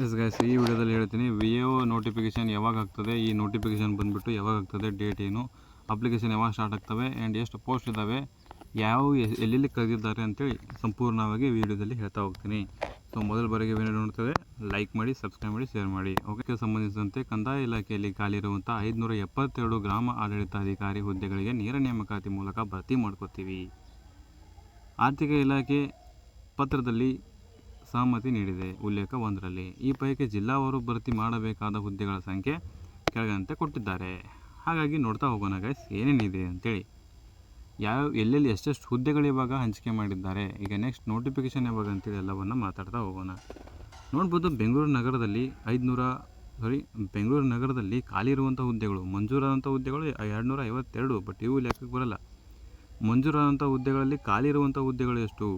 Yes guys, ಈ ವಿಡಿಯೋದಲ್ಲಿ ಹೇಳ್ತೀನಿ VAO ನೋಟಿಫಿಕೇಷನ್ ಯಾವಾಗ ಆಗ್ತದೆ, ಈ ನೋಟಿಫಿಕೇಷನ್ ಬಂದುಬಿಟ್ಟು ಯಾವಾಗ ಆಗ್ತದೆ, ಡೇಟ್ ಏನು, ಅಪ್ಲಿಕೇಶನ್ ಯಾವಾಗ ಸ್ಟಾರ್ಟ್ ಆಗ್ತವೆ ಆ್ಯಂಡ್ ಎಷ್ಟು ಪೋಸ್ಟ್ ಇದ್ದಾವೆ, ಎಲ್ಲೆಲ್ಲಿ ಕರೆದಿದ್ದಾರೆ ಅಂತೇಳಿ ಸಂಪೂರ್ಣವಾಗಿ ವಿಡಿಯೋದಲ್ಲಿ ಹೇಳ್ತಾ ಹೋಗ್ತೀನಿ. ಸೊ ಮೊದಲ ಬಾರಿಗೆ ವಿಡಿಯೋ ನೋಡ್ತದೆ ಲೈಕ್ ಮಾಡಿ, ಸಬ್ಸ್ಕ್ರೈಬ್ ಮಾಡಿ, ಶೇರ್ ಮಾಡಿ. ಓಕೆ, ಸಂಬಂಧಿಸಿದಂತೆ ಕಂದಾಯ ಇಲಾಖೆಯಲ್ಲಿ ಖಾಲಿ ಇರುವಂಥ 572 ಗ್ರಾಮ ಆಡಳಿತಾಧಿಕಾರಿ ಹುದ್ದೆಗಳಿಗೆ ನೇರ ನೇಮಕಾತಿ ಮೂಲಕ ಭರ್ತಿ ಮಾಡ್ಕೋತೀವಿ. ಆರ್ಥಿಕ ಇಲಾಖೆ ಪತ್ರದಲ್ಲಿ ಸಹಮತಿ ನೀಡಿದೆ. ಉಲ್ಲೇಖ 1ರಲ್ಲಿ ಈ ಪೈಕಿ ಜಿಲ್ಲಾವಾರು ಭರ್ತಿ ಮಾಡಬೇಕಾದ ಹುದ್ದೆಗಳ ಸಂಖ್ಯೆ ಕೆಳಗಂತೆ ಕೊಟ್ಟಿದ್ದಾರೆ. ಹಾಗಾಗಿ ನೋಡ್ತಾ ಹೋಗೋಣ ಗೈಸ್ ಏನೇನಿದೆ ಅಂತೇಳಿ, ಎಲ್ಲೆಲ್ಲಿ ಎಷ್ಟೆಷ್ಟು ಹುದ್ದೆಗಳು ಇವಾಗ ಹಂಚಿಕೆ ಮಾಡಿದ್ದಾರೆ. ಈಗ ನೆಕ್ಸ್ಟ್ ನೋಟಿಫಿಕೇಷನ್ ಯಾವಾಗ ಅಂತೇಳಿ ಎಲ್ಲವನ್ನು ಮಾತಾಡ್ತಾ ಹೋಗೋಣ. ನೋಡ್ಬೋದು, ಬೆಂಗಳೂರು ನಗರದಲ್ಲಿ ಖಾಲಿ ಇರುವಂಥ ಹುದ್ದೆಗಳು, ಮಂಜೂರಾದಂಥ ಹುದ್ದೆಗಳು 252, ಬಟ್ ಇವು ಲೆಕ್ಕಕ್ಕೆ ಬರಲ್ಲ. ಮಂಜೂರಾದಂಥ ಹುದ್ದೆಗಳಲ್ಲಿ ಖಾಲಿ ಇರುವಂಥ ಹುದ್ದೆಗಳು ಎಷ್ಟು?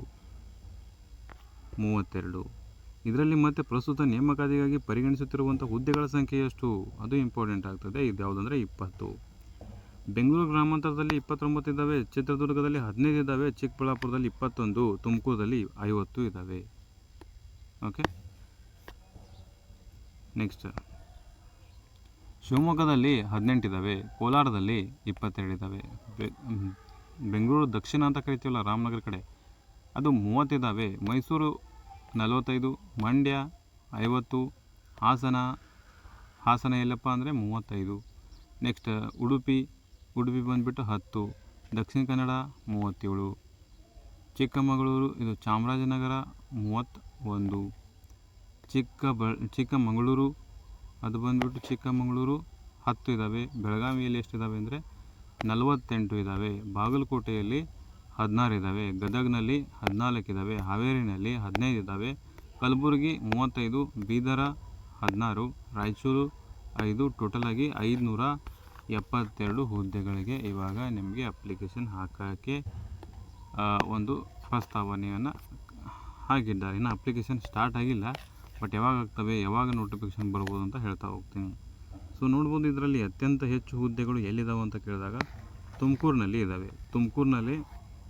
32. ಇದರಲ್ಲಿ ಮತ್ತೆ ಪ್ರಸ್ತುತ ನೇಮಕಾತಿಗಾಗಿ ಪರಿಗಣಿಸುತ್ತಿರುವಂಥ ಹುದ್ದೆಗಳ ಸಂಖ್ಯೆ ಎಷ್ಟು? ಅದು ಇಂಪಾರ್ಟೆಂಟ್ ಆಗ್ತದೆ. ಇದು ಯಾವುದಂದರೆ 20. ಬೆಂಗಳೂರು ಗ್ರಾಮಾಂತರದಲ್ಲಿ 29 ಇದ್ದಾವೆ, ಚಿತ್ರದುರ್ಗದಲ್ಲಿ 15 ಇದ್ದಾವೆ, ಚಿಕ್ಕಬಳ್ಳಾಪುರದಲ್ಲಿ 21, ತುಮಕೂರಲ್ಲಿ 50 ಇದ್ದಾವೆ. ಓಕೆ, ನೆಕ್ಸ್ಟ್ ಶಿವಮೊಗ್ಗದಲ್ಲಿ 18 ಇದ್ದಾವೆ, ಕೋಲಾರದಲ್ಲಿ 22 ಇದ್ದಾವೆ, ಬೆಂಗಳೂರು ದಕ್ಷಿಣ ಅಂತ ಕರಿತೀವಲ್ಲ ರಾಮನಗರ ಕಡೆ, ಅದು 30 ಇದ್ದಾವೆ, ಮೈಸೂರು 45, ಮಂಡ್ಯ 50, ಹಾಸನ ಎಲ್ಲಪ್ಪ ಅಂದರೆ 35. ನೆಕ್ಸ್ಟ್ ಉಡುಪಿ ಬಂದುಬಿಟ್ಟು 10, ದಕ್ಷಿಣ ಕನ್ನಡ 37, ಚಿಕ್ಕಮಗಳೂರು ಇದು ಚಾಮರಾಜನಗರ 31, ಚಿಕ್ಕಮಗಳೂರು ಅದು ಬಂದುಬಿಟ್ಟು ಚಿಕ್ಕಮಗಳೂರು 10 ಇದ್ದಾವೆ, ಬೆಳಗಾವಿಯಲ್ಲಿ ಎಷ್ಟಿದ್ದಾವೆ ಅಂದರೆ 48 ಇದ್ದಾವೆ, ಬಾಗಲಕೋಟೆಯಲ್ಲಿ 16 ಇದ್ದಾವೆ, ಗದಗ್ನಲ್ಲಿ 14 ಇದ್ದಾವೆ, ಹಾವೇರಿನಲ್ಲಿ 15 ಇದ್ದಾವೆ, ಕಲಬುರಗಿ 35, ಬೀದರ 16, ರಾಯಚೂರು 5, ಟೋಟಲಾಗಿ 572 ಹುದ್ದೆಗಳಿಗೆ ಇವಾಗ ನಿಮಗೆ ಅಪ್ಲಿಕೇಶನ್ ಹಾಕೋಕ್ಕೆ ಒಂದು ಪ್ರಸ್ತಾವನೆಯನ್ನು ಹಾಕಿದ್ದಾರೆ. ಇನ್ನು ಅಪ್ಲಿಕೇಶನ್ ಸ್ಟಾರ್ಟ್ ಆಗಿಲ್ಲ, ಬಟ್ ಯಾವಾಗ ಆಗ್ತವೆ, ಯಾವಾಗ ನೋಟಿಫಿಕೇಶನ್ ಬರ್ಬೋದು ಅಂತ ಹೇಳ್ತಾ ಹೋಗ್ತೀನಿ. ಸೊ ನೋಡ್ಬೋದು, ಇದರಲ್ಲಿ ಅತ್ಯಂತ ಹೆಚ್ಚು ಹುದ್ದೆಗಳು ಎಲ್ಲಿದ್ದಾವೆ ಅಂತ ಕೇಳಿದಾಗ ತುಮಕೂರಿನಲ್ಲಿ ಇದ್ದಾವೆ. ತುಮಕೂರಿನಲ್ಲಿ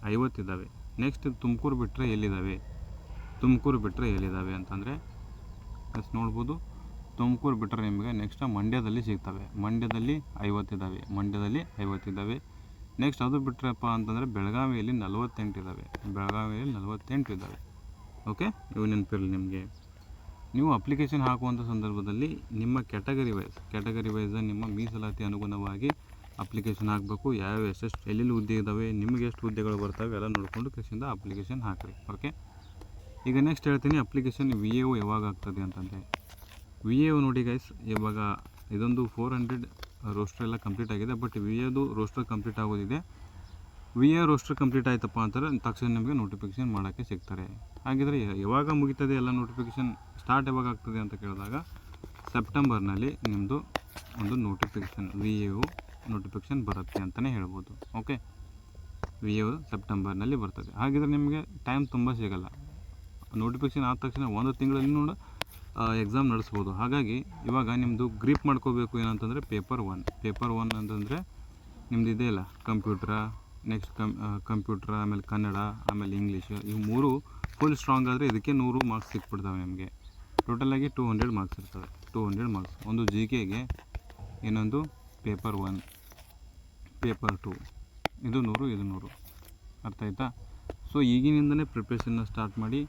50 ಇದ್ದಾವೆ. ನೆಕ್ಸ್ಟ್ ತುಮಕೂರು ಬಿಟ್ಟರೆ ಎಲ್ಲಿದ್ದಾವೆ ಅಂತಂದರೆ ನೋಡ್ಬೋದು, ತುಮಕೂರು ಬಿಟ್ಟರೆ ನಿಮಗೆ ನೆಕ್ಸ್ಟ್ ಮಂಡ್ಯದಲ್ಲಿ ಸಿಗ್ತವೆ. ಮಂಡ್ಯದಲ್ಲಿ 50 ಇದ್ದಾವೆ. ನೆಕ್ಸ್ಟ್ ಅದು ಬಿಟ್ಟರಪ್ಪ ಅಂತಂದರೆ ಬೆಳಗಾವಿಯಲ್ಲಿ 48 ಇದ್ದಾವೆ. ಓಕೆ, ಇವು ನೆನಪಿರಲಿ ನಿಮಗೆ. ನೀವು ಅಪ್ಲಿಕೇಶನ್ ಹಾಕುವಂಥ ಸಂದರ್ಭದಲ್ಲಿ ನಿಮ್ಮ ಕ್ಯಾಟಗರಿ ವೈಸ್ ನಿಮ್ಮ ಮೀಸಲಾತಿ ಅನುಗುಣವಾಗಿ ಅಪ್ಲಿಕೇಶನ್ ಹಾಕಬೇಕು. ಎಷ್ಟೆಷ್ಟು ಎಲ್ಲೆಲ್ಲಿ ಹುದ್ದೆ ಇದ್ದಾವೆ, ನಿಮಗೆ ಎಷ್ಟು ಹುದ್ದೆಗಳು ಬರ್ತವೆ ಎಲ್ಲ ನೋಡಿಕೊಂಡು ಕೃಷಿಯಿಂದ ಅಪ್ಲಿಕೇಶನ್ ಹಾಕಿರಿ. ಓಕೆ, ಈಗ ನೆಕ್ಸ್ಟ್ ಹೇಳ್ತೀನಿ ಅಪ್ಲಿಕೇಶನ್ VAO ಯಾವಾಗ ಆಗ್ತದೆ ಅಂತಂದರೆ, VAO ನೋಡಿ ಗೈಸ್, ಇವಾಗ ಇದೊಂದು 400 ರೋಸ್ಟರ್ ಎಲ್ಲ ಕಂಪ್ಲೀಟ್ ಆಗಿದೆ. ಬಟ್ VAದು ರೋಸ್ಟರ್ ಕಂಪ್ಲೀಟ್ ಆಗೋದಿದೆ. VA ರೋಸ್ಟರ್ ಕಂಪ್ಲೀಟ್ ಆಯ್ತಪ್ಪ ಅಂತಾರೆ ತಕ್ಷಣ ನಿಮಗೆ ನೋಟಿಫಿಕೇಶನ್ ಮಾಡೋಕ್ಕೆ ಸಿಗ್ತಾರೆ. ಹಾಗಿದ್ರೆ ಯಾವಾಗ ಮುಗಿತದೆ ಎಲ್ಲ ನೋಟಿಫಿಕೇಶನ್ ಸ್ಟಾರ್ಟ್ ಯಾವಾಗ ಆಗ್ತದೆ ಅಂತ ಕೇಳಿದಾಗ ಸೆಪ್ಟೆಂಬರ್ನಲ್ಲಿ ನಿಮ್ಮದು ಒಂದು ನೋಟಿಫಿಕೇಶನ್ VAO ನೋಟಿಫಿಕೇಶನ್ ಬರುತ್ತೆ ಅಂತಲೇ ಹೇಳ್ಬೋದು. ಓಕೆ, VAO ಸೆಪ್ಟೆಂಬರ್ನಲ್ಲಿ ಬರ್ತದೆ. ಹಾಗಿದ್ರೆ ನಿಮಗೆ ಟೈಮ್ ತುಂಬ ಸಿಗೋಲ್ಲ. ನೋಟಿಫಿಕೇಶನ್ ಆದ ತಕ್ಷಣ 1 ತಿಂಗಳಲ್ಲಿ ಎಕ್ಸಾಮ್ ನಡೆಸ್ಬೋದು. ಹಾಗಾಗಿ ಇವಾಗ ನಿಮ್ಮದು ಗ್ರಿಪ್ ಮಾಡ್ಕೋಬೇಕು ಏನಂತಂದರೆ ಪೇಪರ್ 1 ಅಂತಂದರೆ ನಿಮ್ಮದು ಇದೆಯಲ್ಲ ಕಂಪ್ಯೂಟ್ರ, ನೆಕ್ಸ್ಟ್ ಕಂಪ್ಯೂಟ್ರ, ಆಮೇಲೆ ಕನ್ನಡ, ಆಮೇಲೆ ಇಂಗ್ಲೀಷ್, ಇವು 3 ಫುಲ್ ಸ್ಟ್ರಾಂಗ್ ಆದರೆ ಇದಕ್ಕೆ 100 ಮಾರ್ಕ್ಸ್ ಸಿಕ್ಬಿಡ್ತವೆ ನಿಮಗೆ. ಟೋಟಲಾಗಿ 200 ಮಾರ್ಕ್ಸ್ ಇರ್ತವೆ. 200 ಮಾರ್ಕ್ಸ್ ಒಂದು GKಗೆ, ಇನ್ನೊಂದು ಪೇಪರ್ 1, ಪೇಪರ್ 2, ಇದು 100 ಅರ್ಥ ಆಯ್ತಾ? ಸೊ ಈಗಿನಿಂದಲೇ ಪ್ರಿಪ್ರೇಷನ್ನ ಸ್ಟಾರ್ಟ್ ಮಾಡಿ.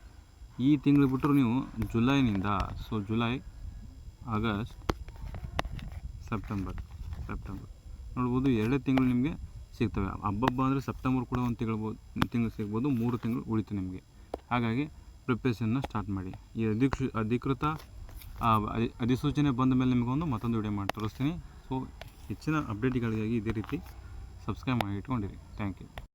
ಈ ತಿಂಗಳು ಬಿಟ್ಟರು ನೀವು ಜುಲೈನಿಂದ, ಸೊ ಜುಲೈ, ಆಗಸ್ಟ್, ಸೆಪ್ಟೆಂಬರ್ ನೋಡ್ಬೋದು, 2 ತಿಂಗಳು ನಿಮಗೆ ಸಿಗ್ತವೆ. ಹಬ್ಬ ಅಂದರೆ ಸೆಪ್ಟೆಂಬರ್ ಕೂಡ ಒಂದು ತಿಂಗಳು ಸಿಗ್ಬೋದು, 3 ತಿಂಗಳು ಉಳಿತು ನಿಮಗೆ. ಹಾಗಾಗಿ ಪ್ರಿಪ್ರೇಷನ್ನ ಸ್ಟಾರ್ಟ್ ಮಾಡಿ. ಈ ಅಧಿಕೃತ ಅಧಿಸೂಚನೆ ಬಂದ ಮೇಲೆ ನಿಮಗೊಂದು ಮತ್ತೊಂದು ವಿಡಿಯೋ ಮಾಡಿ ತೋರಿಸ್ತೀನಿ. ಸೊ ಹೆಚ್ಚಿನ ಅಪ್ಡೇಟ್ಗಳಿಗಾಗಿ ಇದೇ ರೀತಿ ಸಬ್ಸ್ಕ್ರೈಬ್ ಮಾಡಿ ಇಟ್ಕೊಂಡಿರಿ. Thank you.